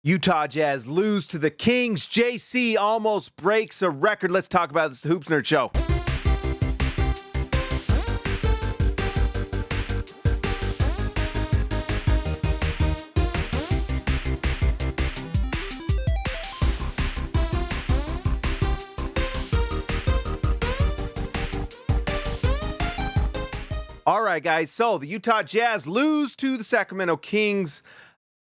Utah Jazz lose to the Kings. JC almost breaks a record. Let's talk about this, the Hoops Nerd Show. All right, guys, so the Utah Jazz lose to the Sacramento Kings.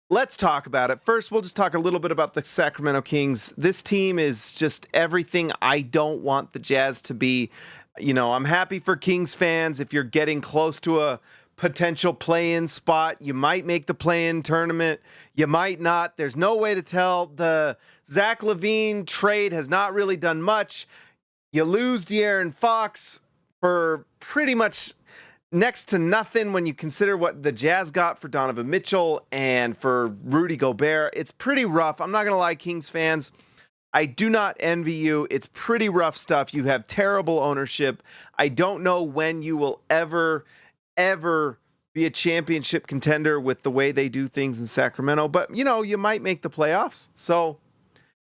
Let's talk about it. First, we'll just talk a little bit about the Sacramento Kings. This team is just everything I don't want the Jazz to be. You know, I'm happy for Kings fans if you're getting close to a potential play-in spot. You might make the play-in tournament. You might not. There's no way to tell. The Zach LaVine trade has not really done much. You lose De'Aaron Fox for pretty much next to nothing when you consider what the Jazz got for Donovan Mitchell and for Rudy Gobert. It's pretty rough. I'm not going to lie, Kings fans. I do not envy you. It's pretty rough stuff. You have terrible ownership. I don't know when you will ever be a championship contender with the way they do things in Sacramento. But, you know, you might make the playoffs. So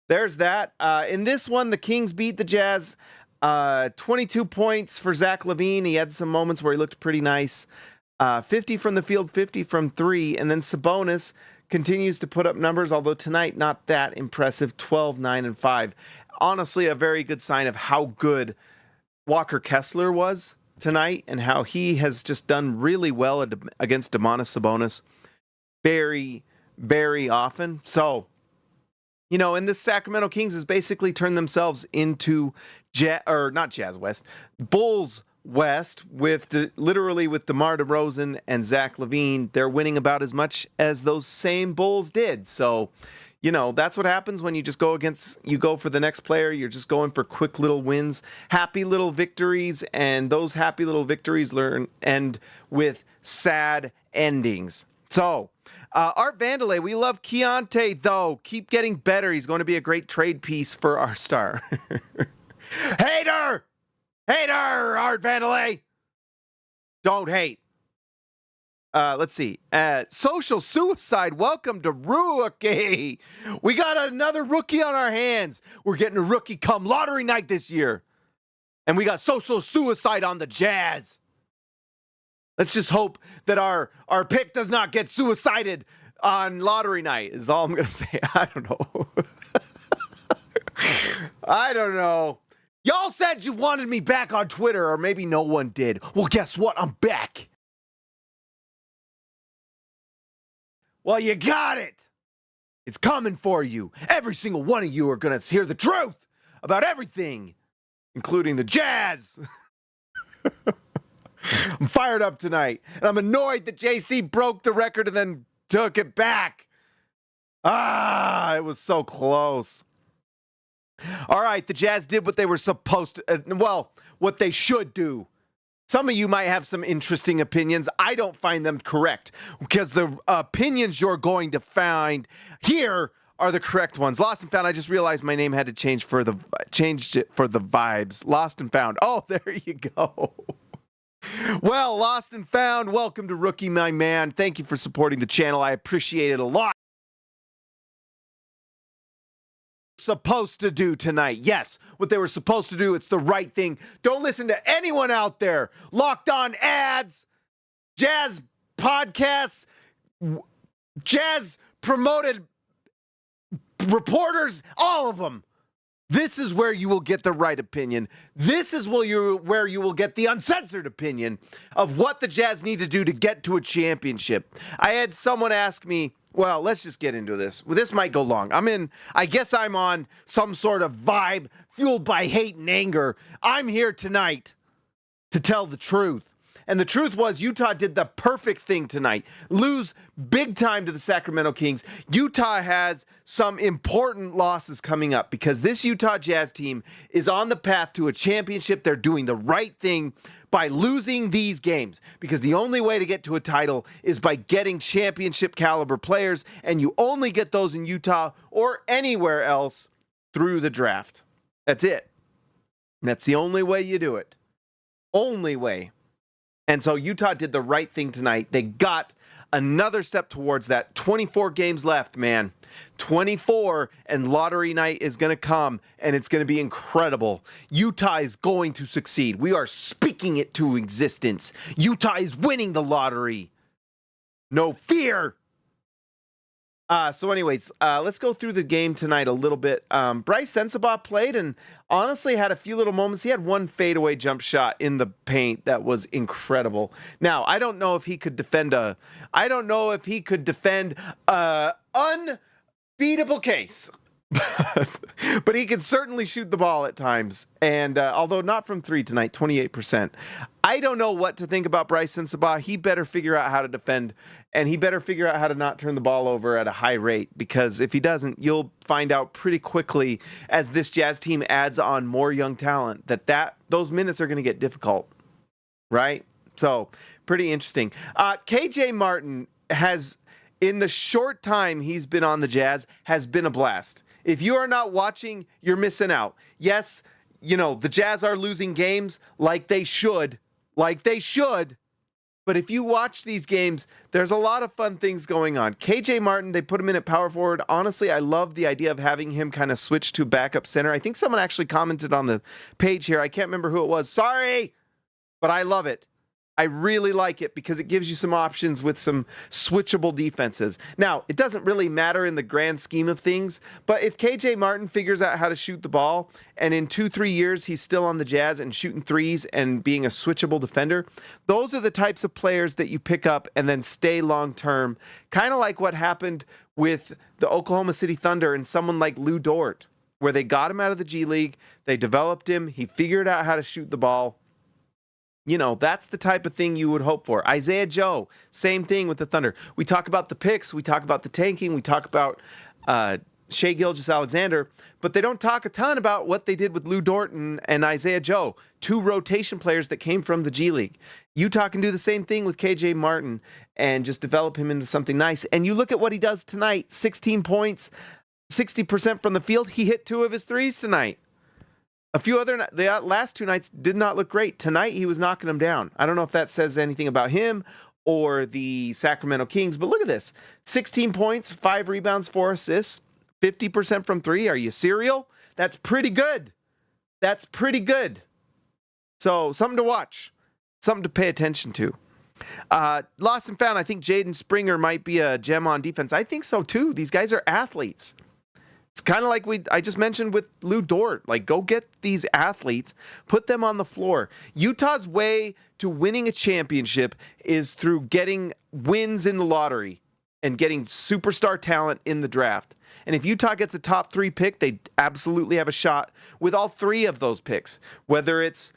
there's that. In this one, the Kings beat the Jazz. 22 points for Zach LaVine. He had some moments where he looked pretty nice. 50 from the field, 50 from three. And then Sabonis continues to put up numbers, although tonight not that impressive. 12, 9, and 5. Honestly, a very good sign of how good Walker Kessler was tonight and how he has just done really well against Domantas Sabonis very, very often. So, you know, and this Sacramento Kings has basically turned themselves into Bulls West with literally with DeMar DeRozan and Zach LaVine. They're winning about as much as those same Bulls did. So, you know, that's what happens when you just go for the next player. You're just going for quick little wins, happy little victories, and those happy little victories end with sad endings. So, Art Vandelay, we love Keontae, though. Keep getting better. He's going to be a great trade piece for our star. Hater, Art Vandelay. Don't hate. Let's see. Social Suicide, welcome to Rookie. We got another rookie on our hands. We're getting a rookie come lottery night this year. And we got Social Suicide on the Jazz. Let's just hope that our pick does not get suicided on lottery night is all I'm going to say. I don't know. I don't know. Y'all said you wanted me back on Twitter, or maybe no one did. Well, guess what? I'm back. Well, you got it. It's coming for you. Every single one of you are going to hear the truth about everything, including the Jazz. I'm fired up tonight, and I'm annoyed that JC broke the record and then took it back. It was so close. All right, the Jazz did what they were supposed to, what they should do. Some of you might have some interesting opinions. I don't find them correct because the opinions you're going to find here are the correct ones. Lost and Found. I just realized my name had to changed it for the vibes. Lost and Found. Oh, there you go. Well, Lost and Found, welcome to Rookie, my man. Thank you for supporting the channel. I appreciate it a lot. Supposed to do tonight. Yes, what they were supposed to do. It's the right thing. Don't listen to anyone out there. Locked on ads, Jazz podcasts, Jazz promoted reporters, all of them. This is where you will get the right opinion. This is where you will get the uncensored opinion of what the Jazz need to do to get to a championship. I had someone ask me, well, let's just get into this. Well, this might go long. I guess I'm on some sort of vibe fueled by hate and anger. I'm here tonight to tell the truth. And the truth was Utah did the perfect thing tonight. Lose big time to the Sacramento Kings. Utah has some important losses coming up because this Utah Jazz team is on the path to a championship. They're doing the right thing by losing these games because the only way to get to a title is by getting championship caliber players, and you only get those in Utah or anywhere else through the draft. That's it. And that's the only way you do it. Only way. And so Utah did the right thing tonight. They got another step towards that. 24 games left, man. 24, and lottery night is going to come, and it's going to be incredible. Utah is going to succeed. We are speaking it to existence. Utah is winning the lottery. No fear. So anyways, let's go through the game tonight a little bit. Bryce Sensabaugh played and honestly had a few little moments. He had one fadeaway jump shot in the paint that was incredible. Now, I don't know if he could defend a unbeatable case. But he can certainly shoot the ball at times. And although not from three tonight, 28%. I don't know what to think about Bryce Sensabaugh. He better figure out how to defend, and he better figure out how to not turn the ball over at a high rate, because if he doesn't, you'll find out pretty quickly as this Jazz team adds on more young talent that those minutes are going to get difficult, right? So pretty interesting. KJ Martin has, in the short time he's been on the Jazz, has been a blast. If you are not watching, you're missing out. Yes, the Jazz are losing games like they should. But if you watch these games, there's a lot of fun things going on. KJ Martin, they put him in at power forward. Honestly, I love the idea of having him kind of switch to backup center. I think someone actually commented on the page here. I can't remember who it was. Sorry, but I love it. I really like it because it gives you some options with some switchable defenses. Now, it doesn't really matter in the grand scheme of things, but if KJ Martin figures out how to shoot the ball, and in 2-3 years he's still on the Jazz and shooting threes and being a switchable defender, those are the types of players that you pick up and then stay long term, kind of like what happened with the Oklahoma City Thunder and someone like Lou Dort, where they got him out of the G League, they developed him, he figured out how to shoot the ball. That's the type of thing you would hope for. Isaiah Joe, same thing with the Thunder. We talk about the picks, we talk about the tanking, we talk about Shai Gilgeous-Alexander, but they don't talk a ton about what they did with Lou Dort and Isaiah Joe, two rotation players that came from the G League. Utah can do the same thing with KJ Martin and just develop him into something nice. And you look at what he does tonight, 16 points, 60% from the field. He hit 2 of his threes tonight. The last 2 nights did not look great. Tonight, he was knocking them down. I don't know if that says anything about him or the Sacramento Kings, but look at this. 16 points, 5 rebounds, 4 assists, 50% from 3. Are you serial? That's pretty good. So something to watch, something to pay attention to. Lost and found, I think Jaden Springer might be a gem on defense. I think so too. These guys are athletes. It's kind of like I just mentioned with Lou Dort. Go get these athletes, put them on the floor. Utah's way to winning a championship is through getting wins in the lottery and getting superstar talent in the draft. And if Utah gets the top 3 pick, they absolutely have a shot with all 3 of those picks, whether it's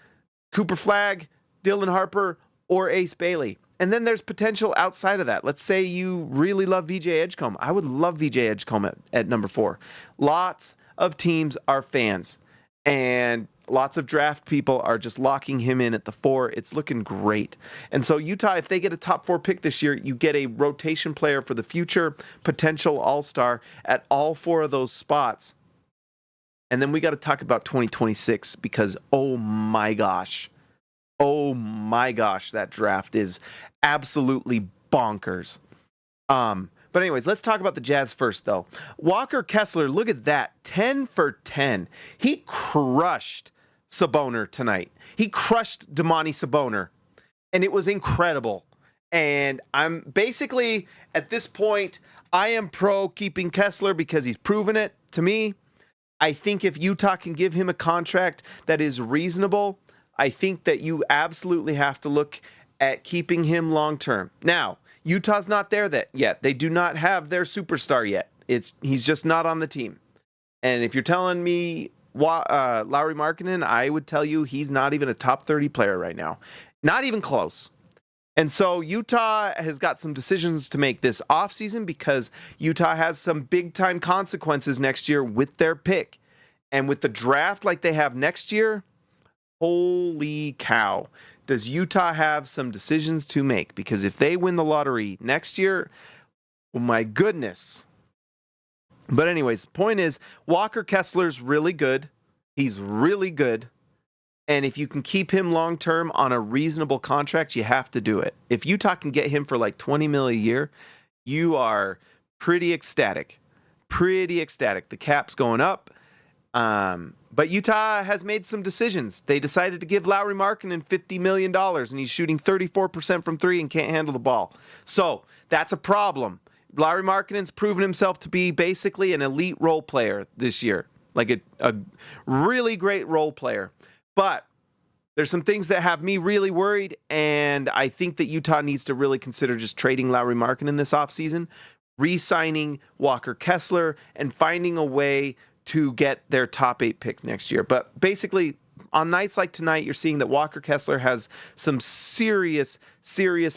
Cooper Flagg, Dylan Harper, or Ace Bailey. And then there's potential outside of that. Let's say you really love VJ Edgecombe. I would love VJ Edgecombe at number 4. Lots of teams are fans, and lots of draft people are just locking him in at the 4. It's looking great. And so Utah, if they get a top 4 pick this year, you get a rotation player for the future, potential all-star at all 4 of those spots. And then we got to talk about 2026 because, oh my gosh, that draft is absolutely bonkers. But anyways, let's talk about the Jazz first, though. Walker Kessler, look at that, 10 for 10. He crushed Saboner tonight. He crushed Damani Saboner, and it was incredible. And I'm basically, at this point, I am pro keeping Kessler because he's proven it to me. I think if Utah can give him a contract that is reasonable, I think that you absolutely have to look at keeping him long term. Now, Utah's not there yet. They do not have their superstar yet. He's just not on the team. And if you're telling me Lauri Markkanen, I would tell you he's not even a top 30 player right now. Not even close. And so Utah has got some decisions to make this offseason because Utah has some big-time consequences next year with their pick. And with the draft like they have next year, holy cow, does Utah have some decisions to make? Because if they win the lottery next year, oh my goodness. But anyways, point is, Walker Kessler's really good. He's really good. And if you can keep him long-term on a reasonable contract, you have to do it. If Utah can get him for like $20 million a year, you are pretty ecstatic. pretty ecstatic. The cap's going up. But Utah has made some decisions. They decided to give Lauri Markkanen $50 million, and he's shooting 34% from three and can't handle the ball. So that's a problem. Lauri Markkanen's proven himself to be basically an elite role player this year, like a really great role player. But there's some things that have me really worried, and I think that Utah needs to really consider just trading Lauri Markkanen this offseason, re-signing Walker Kessler, and finding a way to get their top 8 pick next year. But basically, on nights like tonight, you're seeing that Walker Kessler has some serious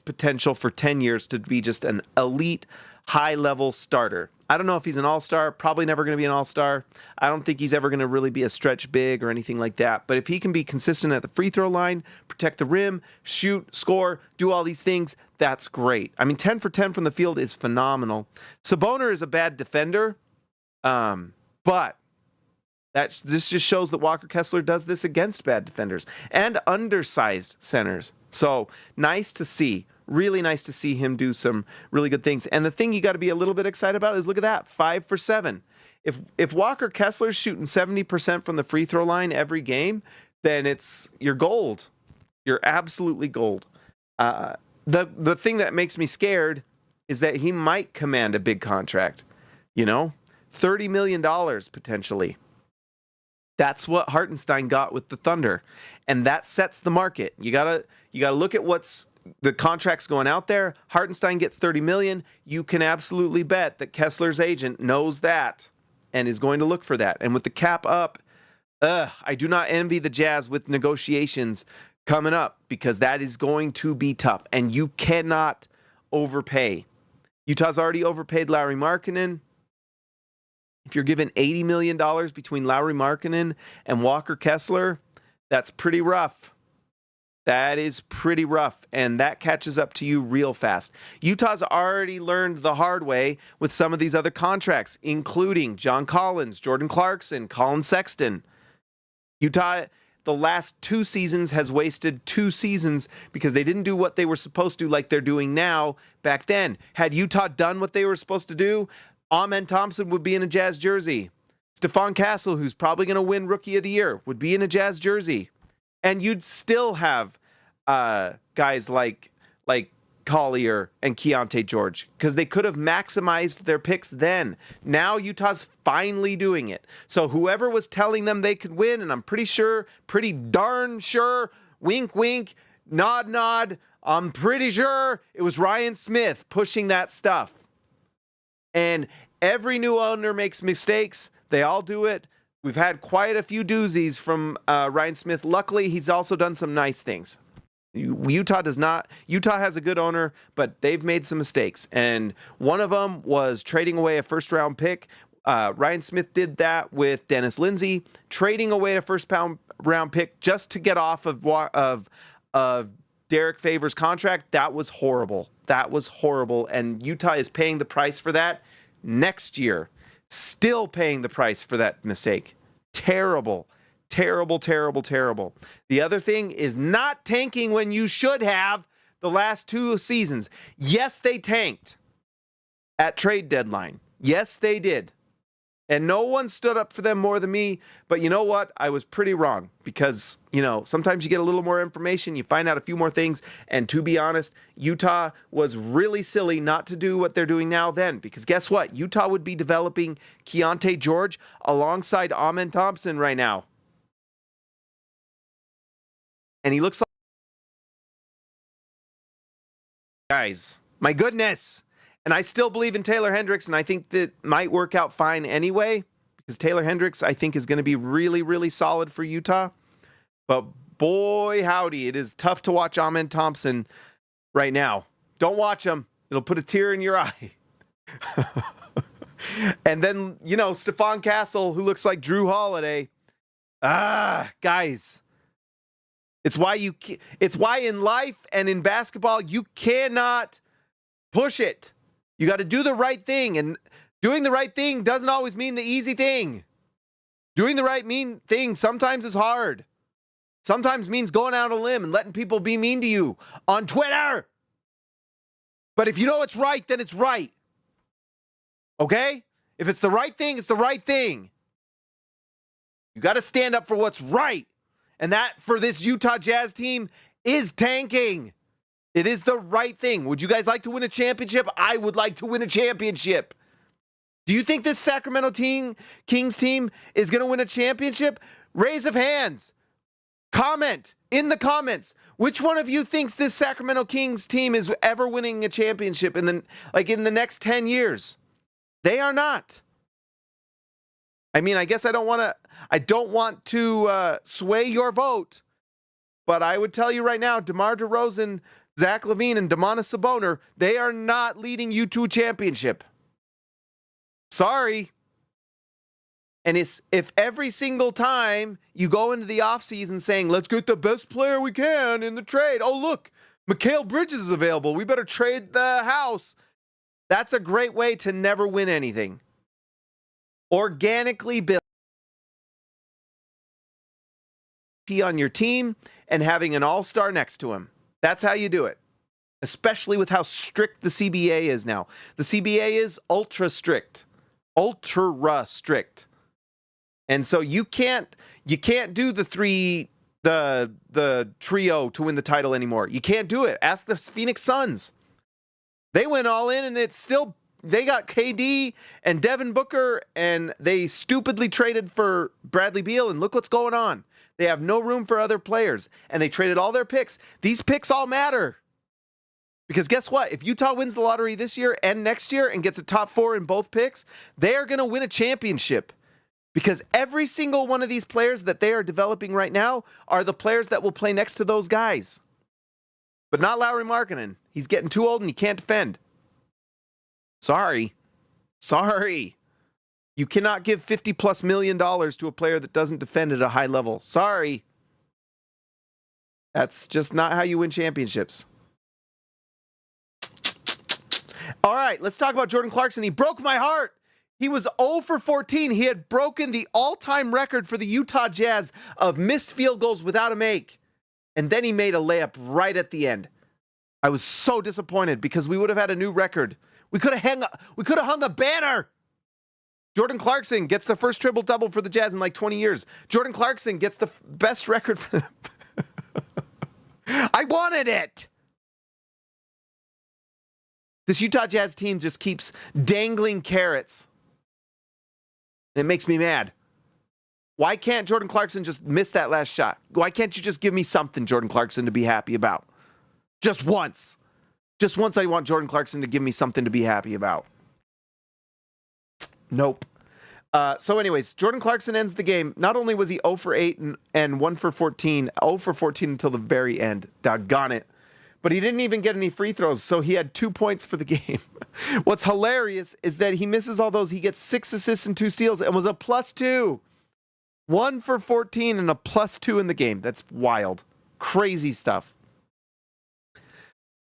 potential for 10 years to be just an elite, high-level starter. I don't know if he's an all-star, probably never going to be an all-star. I don't think he's ever going to really be a stretch big or anything like that. But if he can be consistent at the free throw line, protect the rim, shoot, score, do all these things, that's great. I mean, 10 for 10 from the field is phenomenal. Sabonis is a bad defender, but this just shows that Walker Kessler does this against bad defenders and undersized centers. So nice to see. Really nice to see him do some really good things. And the thing you got to be a little bit excited about is look at that, 5 for 7. If Walker Kessler's shooting 70% from the free throw line every game, then you're gold. You're absolutely gold. The thing that makes me scared is that he might command a big contract. $30 million potentially. That's what Hartenstein got with the Thunder, and that sets the market. You gotta look at what's the contracts going out there. Hartenstein gets $30 million. You can absolutely bet that Kessler's agent knows that and is going to look for that. And with the cap up, I do not envy the Jazz with negotiations coming up, because that is going to be tough, and you cannot overpay. Utah's already overpaid Lauri Markkanen. If you're given $80 million between Lauri Markkanen and Walker Kessler, that's pretty rough. That is pretty rough, and that catches up to you real fast. Utah's already learned the hard way with some of these other contracts, including John Collins, Jordan Clarkson, Colin Sexton. Utah, the last 2 seasons, has wasted 2 seasons because they didn't do what they were supposed to like they're doing now back then. Had Utah done what they were supposed to do, Amen Thompson would be in a Jazz jersey. Stephon Castle, who's probably going to win Rookie of the Year, would be in a Jazz jersey. And you'd still have guys like Collier and Keontae George, because they could have maximized their picks then. Now Utah's finally doing it. So whoever was telling them they could win, and I'm pretty darn sure, wink, wink, nod, nod, I'm pretty sure it was Ryan Smith pushing that stuff. And every new owner makes mistakes. They all do it. We've had quite a few doozies from Ryan Smith. Luckily, he's also done some nice things. Utah does not. Utah has a good owner, but they've made some mistakes. And one of them was trading away a first-round pick. Ryan Smith did that with Dennis Lindsey, trading away a first-round pick just to get off of Derek Favors' contract. That was horrible. And Utah is paying the price for that next year. Still paying the price for that mistake. Terrible. The other thing is not tanking when you should have the last 2 seasons. Yes, they tanked at trade deadline. Yes, they did. And no one stood up for them more than me. But you know what? I was pretty wrong, because, sometimes you get a little more information, you find out a few more things. And to be honest, Utah was really silly not to do what they're doing now then. Because guess what? Utah would be developing Keontae George alongside Amen Thompson right now. And he looks like... Guys, my goodness. And I still believe in Taylor Hendricks, and I think that might work out fine anyway, because Taylor Hendricks, I think, is going to be really, really solid for Utah. But boy, howdy, it is tough to watch Amen Thompson right now. Don't watch him. It'll put a tear in your eye. And then, Stephon Castle, who looks like Drew Holiday. Guys. It's why in life and in basketball, you cannot push it. You got to do the right thing, and doing the right thing doesn't always mean the easy thing. Doing the right thing sometimes is hard. Sometimes means going out on a limb and letting people be mean to you on Twitter. But if you know it's right, then it's right. Okay? If it's the right thing, it's the right thing. You got to stand up for what's right. And that, for this Utah Jazz team, is tanking. It is the right thing. Would you guys like to win a championship? I would like to win a championship. Do you think this Sacramento Kings team is going to win a championship? Raise of hands. Comment in the comments. Which one of you thinks this Sacramento Kings team is ever winning a championship in the next 10 years? They are not. I mean, I guess I don't want to sway your vote, but I would tell you right now, DeMar DeRozan, Zach LaVine, and Domantas Sabonis, they are not leading you to a championship. Sorry. And if every single time you go into the offseason saying, let's get the best player we can in the trade. Oh, look, Mikal Bridges is available. We better trade the house. That's a great way to never win anything. Organically build on your team and having an all-star next to him. That's how you do it. Especially with how strict the CBA is now. The CBA is ultra strict. Ultra strict. And so you can't do the trio to win the title anymore. You can't do it. Ask the Phoenix Suns. They went all in, and they got KD and Devin Booker, and they stupidly traded for Bradley Beal, and look what's going on. They have no room for other players, and they traded all their picks. These picks all matter. Because guess what? If Utah wins the lottery this year and next year and gets a top 4 in both picks, they are going to win a championship. Because every single one of these players that they are developing right now are the players that will play next to those guys. But not Lauri Markkanen. He's getting too old and he can't defend. Sorry. You cannot give $50+ million to a player that doesn't defend at a high level. Sorry. That's just not how you win championships. All right, let's talk about Jordan Clarkson. He broke my heart. He was 0 for 14. He had broken the all-time record for the Utah Jazz of missed field goals without a make. And then he made a layup right at the end. I was so disappointed because we would have had a new record. We could have hung a banner. Jordan Clarkson gets the first triple-double for the Jazz in like 20 years. Jordan Clarkson gets the best record for them. I wanted it. This Utah Jazz team just keeps dangling carrots. It makes me mad. Why can't Jordan Clarkson just miss that last shot? Why can't you just give me something, Jordan Clarkson, to be happy about? Just once. Just once I want Jordan Clarkson to give me something to be happy about. Nope. So anyways, Jordan Clarkson ends the game. Not only was he 0 for 8 and 1 for 14, 0 for 14 until the very end. Doggone it. But he didn't even get any free throws, so he had 2 points for the game. What's hilarious is that he misses all those. He gets 6 assists and 2 steals and was a +2. 1 for 14 and a +2 in the game. That's wild. Crazy stuff.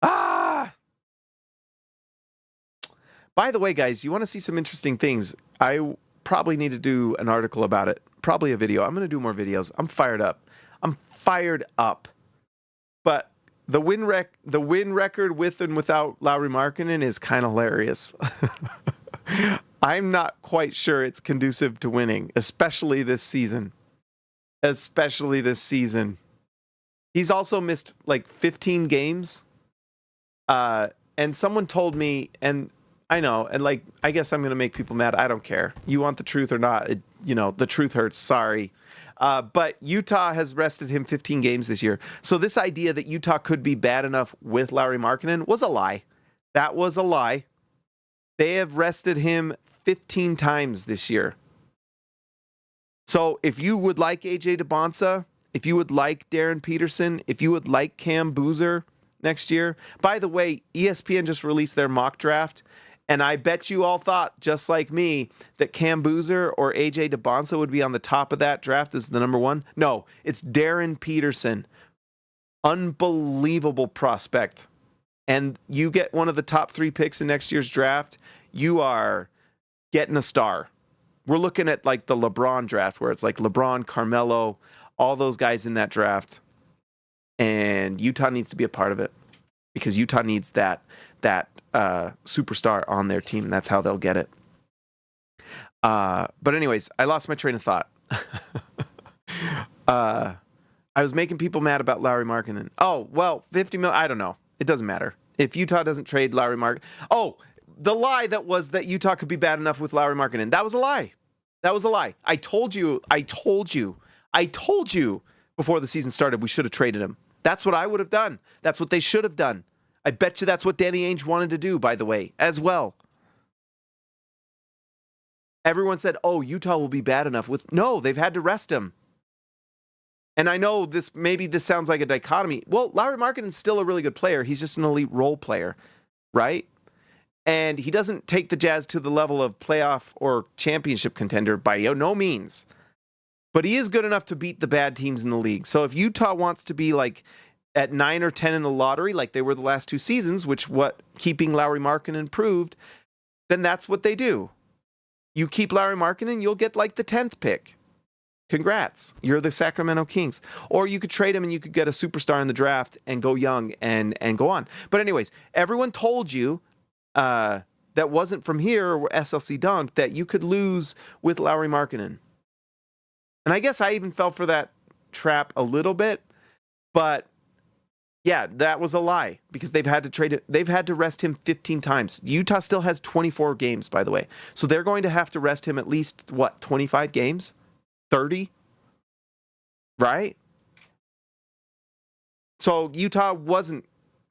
By the way, guys, you want to see some interesting things. I probably need to do an article about it. Probably a video. I'm going to do more videos. I'm fired up. But the win record with and without Lauri Markkanen is kind of hilarious. I'm not quite sure it's conducive to winning, especially this season. He's also missed like 15 games. And someone told me, and I know, and like, I guess I'm going to make people mad. I don't care. You want the truth or not? The truth hurts. Sorry. But Utah has rested him 15 games this year. So this idea that Utah could be bad enough with Lauri Markkanen was a lie. That was a lie. They have rested him 15 times this year. So if you would like AJ DeBonsa, if you would like Darren Peterson, if you would like Cam Boozer next year. By the way, ESPN just released their mock draft. And I bet you all thought, just like me, that Cam Boozer or AJ DeBonsa would be on the top of that draft as the number 1. No, it's Darren Peterson. Unbelievable prospect. And you get one of the top 3 picks in next year's draft, you are getting a star. We're looking at like the LeBron draft, where it's like LeBron, Carmelo, all those guys in that draft. And Utah needs to be a part of it because Utah needs that superstar on their team, and that's how they'll get it. But anyways, I lost my train of thought. I was making people mad about Lauri Markkanen. Oh, well, 50 million, I don't know. It doesn't matter. If Utah doesn't trade Lauri Markkanen. Oh, the lie that was that Utah could be bad enough with Lauri Markkanen. That was a lie. That was a lie. I told you before the season started we should have traded him. That's what I would have done. That's what they should have done. I bet you that's what Danny Ainge wanted to do, by the way, as well. Everyone said, oh, Utah will be bad enough with... No, they've had to rest him. And I know this sounds like a dichotomy. Well, Lauri Markkanen's still a really good player. He's just an elite role player, right? And he doesn't take the Jazz to the level of playoff or championship contender by no means. But he is good enough to beat the bad teams in the league. So if Utah wants to be like at 9 or 10 in the lottery, like they were the last 2 seasons, which what keeping Lauri Markkanen proved, then that's what they do. You keep Lauri Markkanen, you'll get like the 10th pick. Congrats. You're the Sacramento Kings. Or you could trade him and you could get a superstar in the draft and go young and go on. But anyways, everyone told you that wasn't from here or SLC Dunk that you could lose with Lauri Markkanen. And I guess I even fell for that trap a little bit. But yeah, that was a lie because they've had to trade it. They've had to rest him 15 times. Utah still has 24 games, by the way. So they're going to have to rest him at least, 25 games? 30, right? So Utah wasn't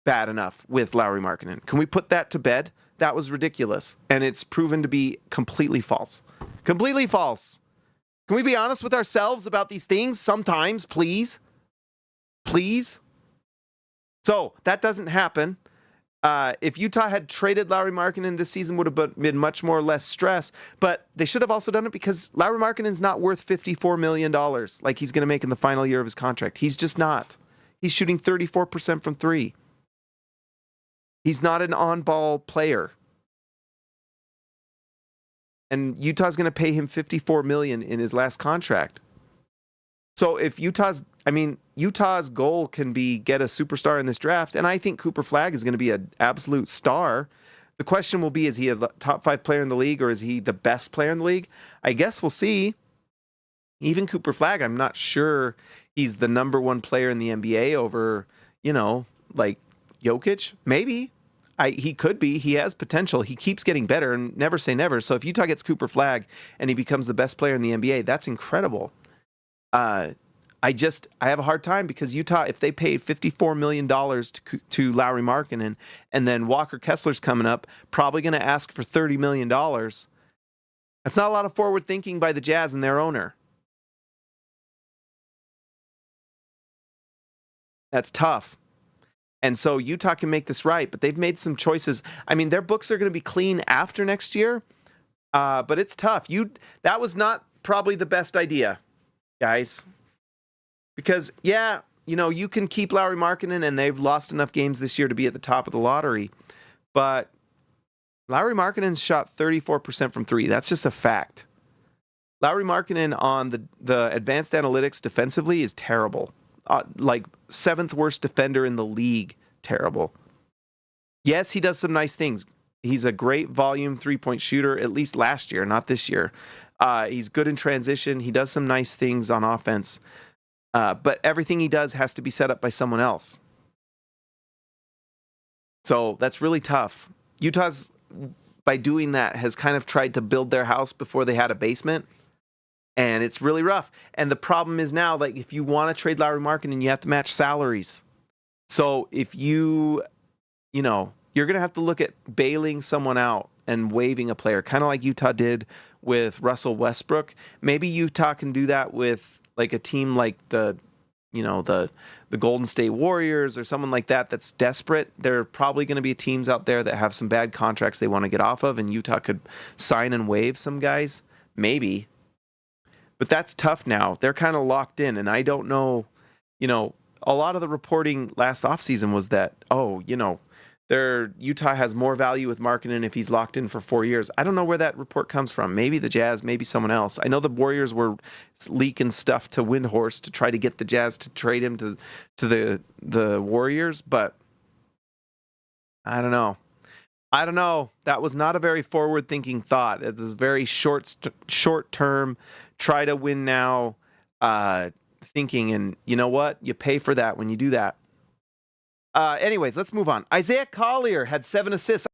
bad enough with Lauri Markkanen. Can we put that to bed? That was ridiculous. And it's proven to be completely false. Completely false. Can we be honest with ourselves about these things sometimes, please? Please? So that doesn't happen. If Utah had traded Lauri Markkanen this season, would have been much more or less stress. But they should have also done it because Lauri Markkanen's not worth $54 million like he's going to make in the final year of his contract. He's just not. He's shooting 34% from 3. He's not an on-ball player. And Utah's going to pay him $54 million in his last contract. So if Utah's goal can be get a superstar in this draft, and I think Cooper Flagg is going to be an absolute star. The question will be, is he a top 5 player in the league or is he the best player in the league? I guess we'll see. Even Cooper Flagg, I'm not sure he's the number 1 player in the NBA over, like Jokic. Maybe. He could be. He has potential. He keeps getting better, and never say never. So if Utah gets Cooper Flagg and he becomes the best player in the NBA, that's incredible. I have a hard time because Utah, if they paid $54 million to Lauri Markkanen, and then Walker Kessler's coming up, probably going to ask for $30 million. That's not a lot of forward thinking by the Jazz and their owner. That's tough. And so Utah can make this right, but they've made some choices. I mean, their books are going to be clean after next year, but it's tough. That was not probably the best idea, guys. Because, you can keep Lauri Markkanen, and they've lost enough games this year to be at the top of the lottery. But Lauri Markkanen shot 34% from 3. That's just a fact. Lauri Markkanen on the advanced analytics defensively is terrible. Like 7th worst defender in the league. Terrible. Yes, he does some nice things. He's a great volume 3-point shooter, at least last year, not this year. He's good in transition. He does some nice things on offense. But everything he does has to be set up by someone else. So that's really tough. Utah's, by doing that, has kind of tried to build their house before they had a basement. And it's really rough. And the problem is now, like, if you want to trade Lauri Markkanen, you have to match salaries. So if you're going to have to look at bailing someone out and waiving a player, kind of like Utah did with Russell Westbrook. Maybe Utah can do that with like a team like the Golden State Warriors or someone like that that's desperate. There are probably going to be teams out there that have some bad contracts they want to get off of, and Utah could sign and waive some guys. Maybe. But that's tough now. They're kind of locked in, and I don't know, a lot of the reporting last offseason was that, Utah has more value with Markkanen if he's locked in for 4 years. I don't know where that report comes from. Maybe the Jazz, maybe someone else. I know the Warriors were leaking stuff to Windhorst to try to get the Jazz to trade him to the Warriors, but I don't know. I don't know. That was not a very forward-thinking thought. It was very short term, try to win now thinking. And you know what? You pay for that when you do that. Anyways, let's move on. Isaiah Collier had 7 assists.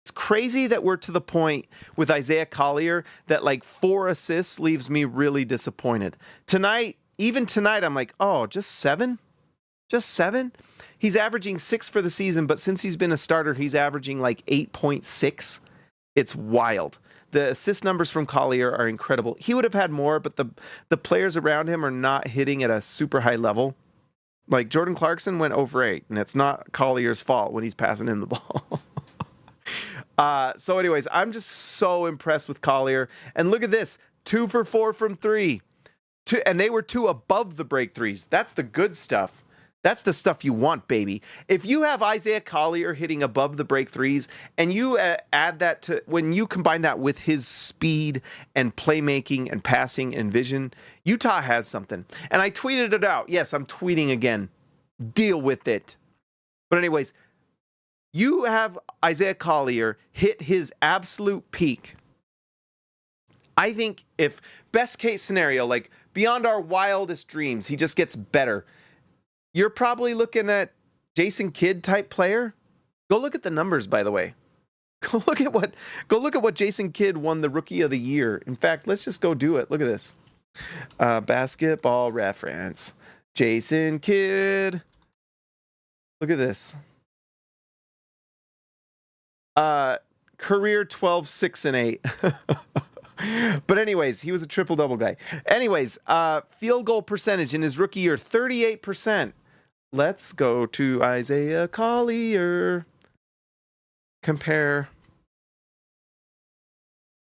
It's crazy that we're to the point with Isaiah Collier that like 4 assists leaves me really disappointed. Even tonight, I'm like, oh, just 7? Just 7? He's averaging 6 for the season, but since he's been a starter, he's averaging like 8.6. It's wild. The assist numbers from Collier are incredible. He would have had more, but the players around him are not hitting at a super high level. Like Jordan Clarkson went over 8, and it's not Collier's fault when he's passing in the ball. So anyways, I'm just so impressed with Collier. And look at this, 2 for 4 from 3. And they were 2 above the break threes. That's the good stuff. That's the stuff you want, baby. If you have Isaiah Collier hitting above the break threes, and you add that to, when you combine that with his speed and playmaking and passing and vision, Utah has something. And I tweeted it out. Yes, I'm tweeting again. Deal with it. But anyways, you have Isaiah Collier hit his absolute peak. I think if best case scenario, like beyond our wildest dreams, he just gets better. You're probably looking at Jason Kidd type player. Go look at the numbers, by the way. Go look at what Jason Kidd won the Rookie of the Year. In fact, let's just go do it. Look at this. Basketball reference. Jason Kidd. Look at this. Career 12, 6, and 8. But anyways, he was a triple-double guy. Anyways, field goal percentage in his rookie year, 38%. Let's go to Isaiah Collier. Compare.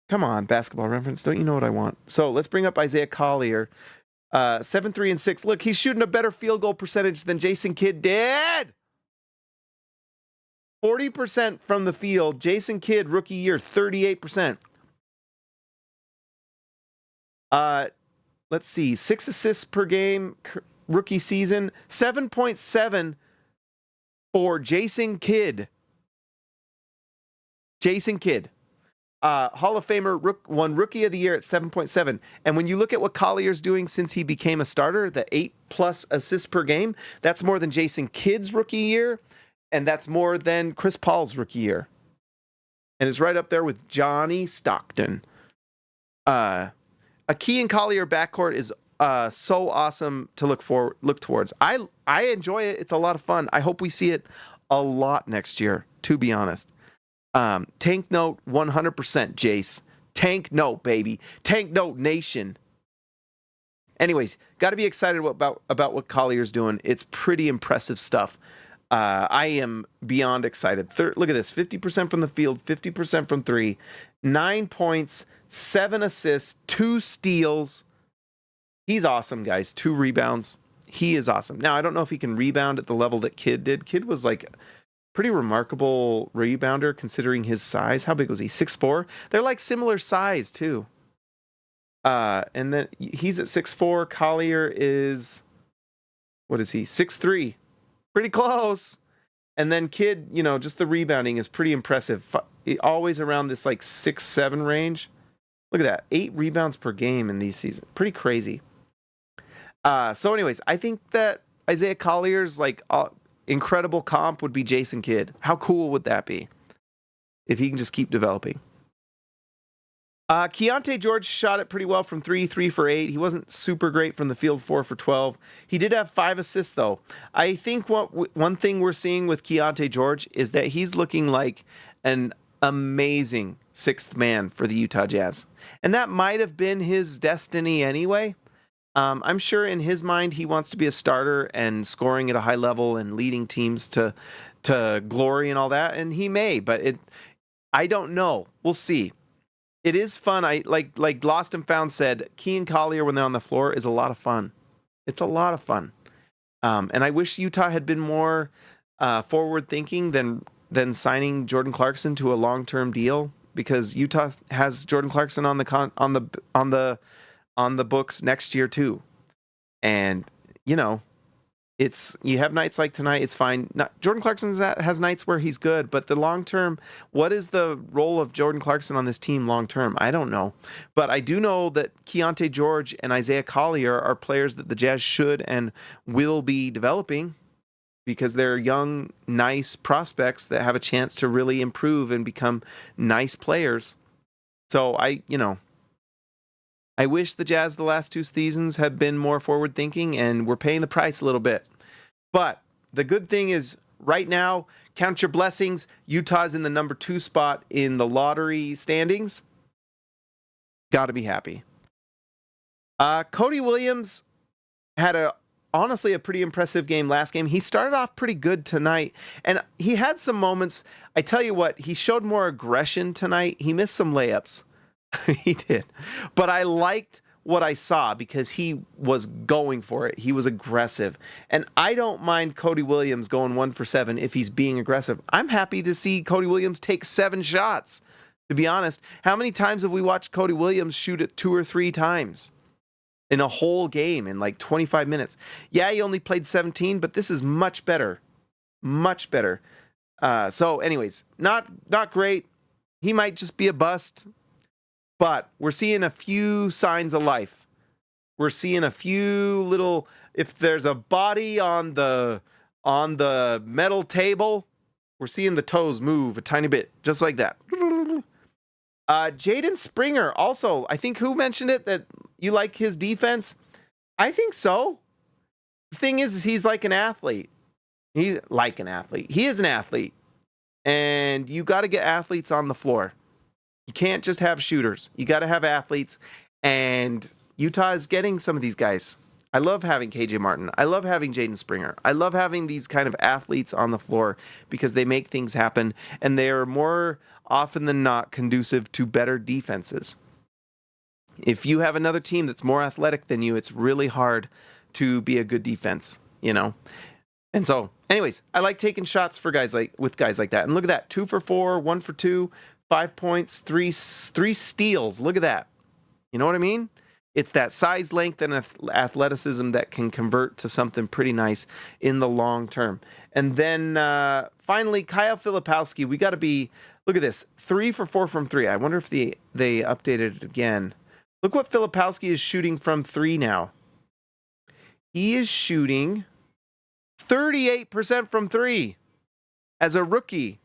Come on, basketball reference. Don't you know what I want? So let's bring up Isaiah Collier. 7, 3, and 6. Look, he's shooting a better field goal percentage than Jason Kidd did. 40% from the field. Jason Kidd, rookie year, 38%. Let's see, 6 assists per game, rookie season, 7.7 for Jason Kidd. Jason Kidd, Hall of Famer, won Rookie of the Year at 7.7. And when you look at what Collier's doing since he became a starter, the 8+ assists per game, that's more than Jason Kidd's rookie year, and that's more than Chris Paul's rookie year. And it's right up there with Johnny Stockton. A Key and Collier backcourt is so awesome to look towards. I enjoy it. It's a lot of fun. I hope we see it a lot next year, to be honest. Tank note 100%, Jace. Tank note, baby. Tank note nation. Anyways, got to be excited about what Collier's doing. It's pretty impressive stuff. I am beyond excited. Look at this, 50% from the field, 50% from 3, 9 points, 7 assists, 2 steals. He's awesome, guys. 2 rebounds. He is awesome. Now, I don't know if he can rebound at the level that Kidd did. Kidd was like a pretty remarkable rebounder considering his size. How big was he? 6'4"? They're like similar size, too. And then he's at 6'4". Collier is, what is he? 6'3". Pretty close. And then Kidd, just the rebounding is pretty impressive. Always around this like 6-7 range. Look at that. 8 rebounds per game in these seasons. Pretty crazy. So anyways, I think that Isaiah Collier's like incredible comp would be Jason Kidd. How cool would that be if he can just keep developing? Keontae George shot it pretty well from 3 for 8. He wasn't super great from the field, 4 for 12. He did have 5 assists, though. I think one thing we're seeing with Keontae George is that he's looking like an amazing 6th man for the Utah Jazz. And that might have been his destiny anyway. I'm sure in his mind he wants to be a starter and scoring at a high level and leading teams to glory and all that. And he may, but I don't know. We'll see. It is fun. I like Lost and Found said, Key and Collier when they're on the floor is a lot of fun. It's a lot of fun. And I wish Utah had been more forward thinking than signing Jordan Clarkson to a long-term deal, because Utah has Jordan Clarkson on the books next year too. And You have nights like tonight, it's fine. Jordan Clarkson has nights where he's good, but the long term, what is the role of Jordan Clarkson on this team long term? I don't know. But I do know that Keontae George and Isaiah Collier are players that the Jazz should and will be developing because they're young, nice prospects that have a chance to really improve and become nice players. So I wish the Jazz the last 2 seasons have been more forward thinking, and we're paying the price a little bit. But the good thing is right now, count your blessings. Utah's in the number 2 spot in the lottery standings. Got to be happy. Cody Williams had honestly a pretty impressive game last game. He started off pretty good tonight, and he had some moments. I tell you what, he showed more aggression tonight. He missed some layups. He did. But I liked what I saw because he was going for it. He was aggressive. And I don't mind Cody Williams going 1 for 7 if he's being aggressive. I'm happy to see Cody Williams take 7 shots, to be honest. How many times have we watched Cody Williams shoot it 2 or 3 times in a whole game in like 25 minutes? Yeah, he only played 17, but this is much better. Much better. So anyways, not great. He might just be a bust. But we're seeing a few signs of life. We're seeing a few little, if there's a body on the metal table, we're seeing the toes move a tiny bit, just like that. Jaden Springer, also, I think who mentioned it, that you like his defense? I think so. The thing is he's like an athlete. He's like an athlete. He is an athlete. And you got to get athletes on the floor. You can't just have shooters. You got to have athletes. And Utah is getting some of these guys. I love having KJ Martin. I love having Jaden Springer. I love having these kind of athletes on the floor because they make things happen. And they are more often than not conducive to better defenses. If you have another team that's more athletic than you, it's really hard to be a good defense, you know? And so, anyways, I like taking shots for guys like that. And look at that, 2 for 4, 1 for 2. 5 points, three steals. Look at that. You know what I mean? It's that size, length, and athleticism that can convert to something pretty nice in the long term. And then finally, Kyle Filipowski. We got to be, look at this, 3 for 4 from 3. I wonder if they updated it again. Look what Filipowski is shooting from 3 now. He is shooting 38% from 3 as a rookie.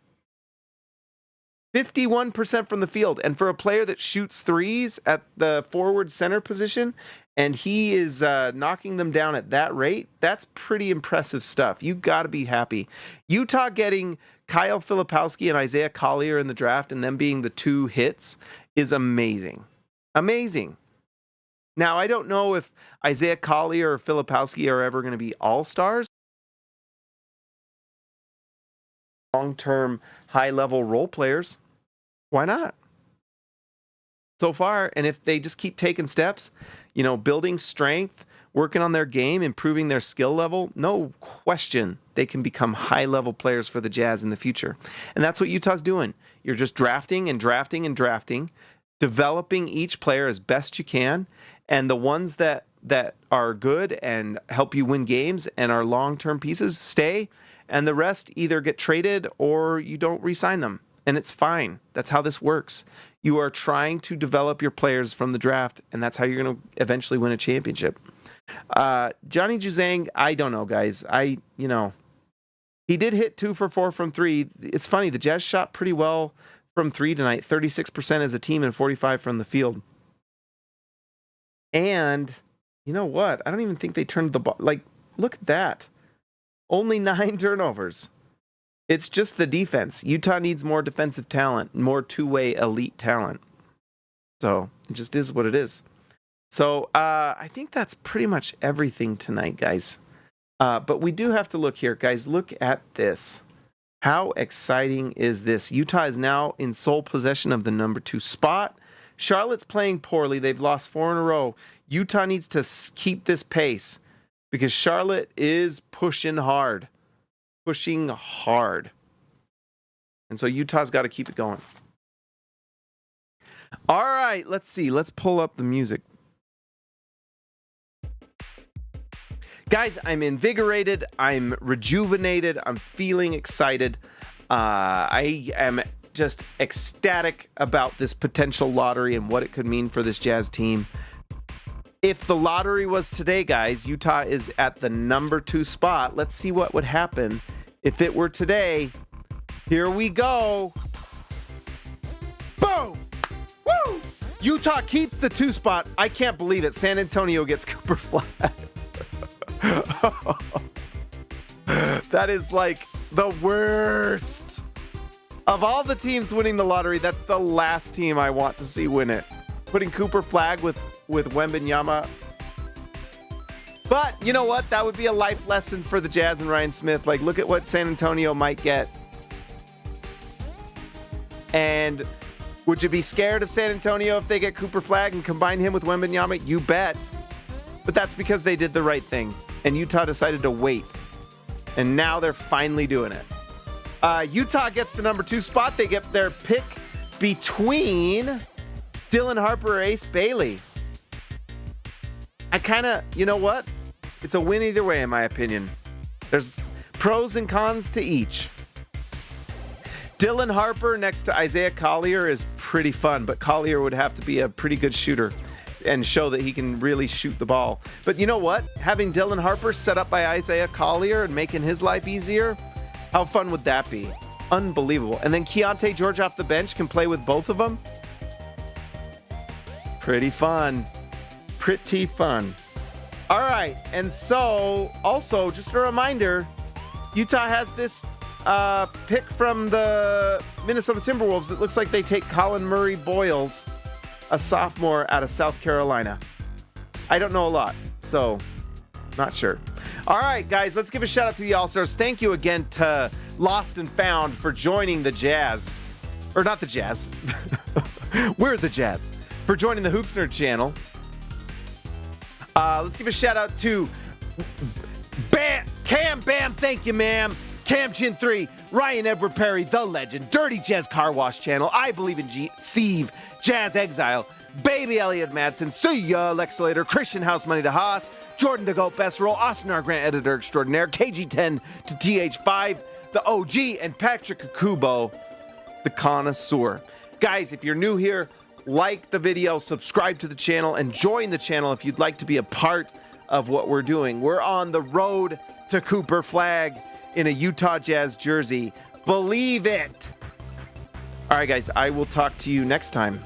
51% from the field. And for a player that shoots threes at the forward center position, and he is knocking them down at that rate, that's pretty impressive stuff. You got to be happy. Utah getting Kyle Filipowski and Isaiah Collier in the draft and them being the 2 hits is amazing. Amazing. Now, I don't know if Isaiah Collier or Filipowski are ever going to be all-stars. Long-term, high-level role players. Why not? So far, and if they just keep taking steps, building strength, working on their game, improving their skill level, no question they can become high-level players for the Jazz in the future. And that's what Utah's doing. You're just drafting and drafting and drafting, developing each player as best you can, and the ones that are good and help you win games and are long-term pieces stay, and the rest either get traded or you don't re-sign them. And it's fine. That's how this works. You are trying to develop your players from the draft, and that's how you're going to eventually win a championship. Johnny Juzang, I don't know, guys. He did hit 2 for 4 from 3. It's funny. The Jazz shot pretty well from 3 tonight, 36% as a team and 45% from the field. And you know what? I don't even think they turned the ball. Like, look at that. Only 9 turnovers. It's just the defense. Utah needs more defensive talent, more two-way elite talent. So it just is what it is. So I think that's pretty much everything tonight, guys. But we do have to look here, guys. Look at this. How exciting is this? Utah is now in sole possession of the number 2 spot. Charlotte's playing poorly. They've lost 4 in a row. Utah needs to keep this pace because Charlotte is pushing hard. Pushing hard. And so Utah's got to keep it going. All right, let's see. Let's pull up the music. Guys, I'm invigorated. I'm rejuvenated. I'm feeling excited. I am just ecstatic about this potential lottery and what it could mean for this Jazz team. If the lottery was today, guys, Utah is at the number 2 spot. Let's see what would happen if it were today. Here we go. Boom! Woo! Utah keeps the 2 spot. I can't believe it. San Antonio gets Cooper Flagg. That is like the worst. Of all the teams winning the lottery, that's the last team I want to see win it. Putting Cooper Flagg with Wembanyama. But you know what? That would be a life lesson for the Jazz and Ryan Smith. Like, look at what San Antonio might get. And would you be scared of San Antonio if they get Cooper Flagg and combine him with Wembanyama? You bet. But that's because they did the right thing. And Utah decided to wait. And now they're finally doing it. Utah gets the number 2 spot. They get their pick between Dylan Harper or Ace Bailey. I kind of, you know what? It's a win either way, in my opinion. There's pros and cons to each. Dylan Harper next to Isaiah Collier is pretty fun, but Collier would have to be a pretty good shooter and show that he can really shoot the ball. But you know what? Having Dylan Harper set up by Isaiah Collier and making his life easier, how fun would that be? Unbelievable. And then Keontae George off the bench can play with both of them. Pretty fun. Pretty fun. All right. And so, also, just a reminder, Utah has this pick from the Minnesota Timberwolves. It looks like they take Colin Murray Boyles, a sophomore out of South Carolina. I don't know a lot, so not sure. All right, guys, let's give a shout out to the All-Stars. Thank you again to Lost and Found for joining the Jazz. Or not the Jazz. We're the Jazz. For joining the Hoops Nerd channel. Let's give a shout out to Cam Bam, thank you, ma'am. Cam Chin 3, Ryan Edward Perry, The Legend, Dirty Jazz Car Wash Channel, I Believe in Steve, Jazz Exile, Baby Elliot Madsen, See Ya, Lex Slater, Christian House Money to Haas, Jordan the Goat Best Roll, Austin R. Grant Editor Extraordinaire, KG10 to TH5, The OG, and Patrick Kubo, The Connoisseur. Guys, if you're new here, like the video, subscribe to the channel, and join the channel if you'd like to be a part of what we're doing. We're on the road to Cooper Flagg in a Utah Jazz jersey. Believe it. All right, guys, I will talk to you next time.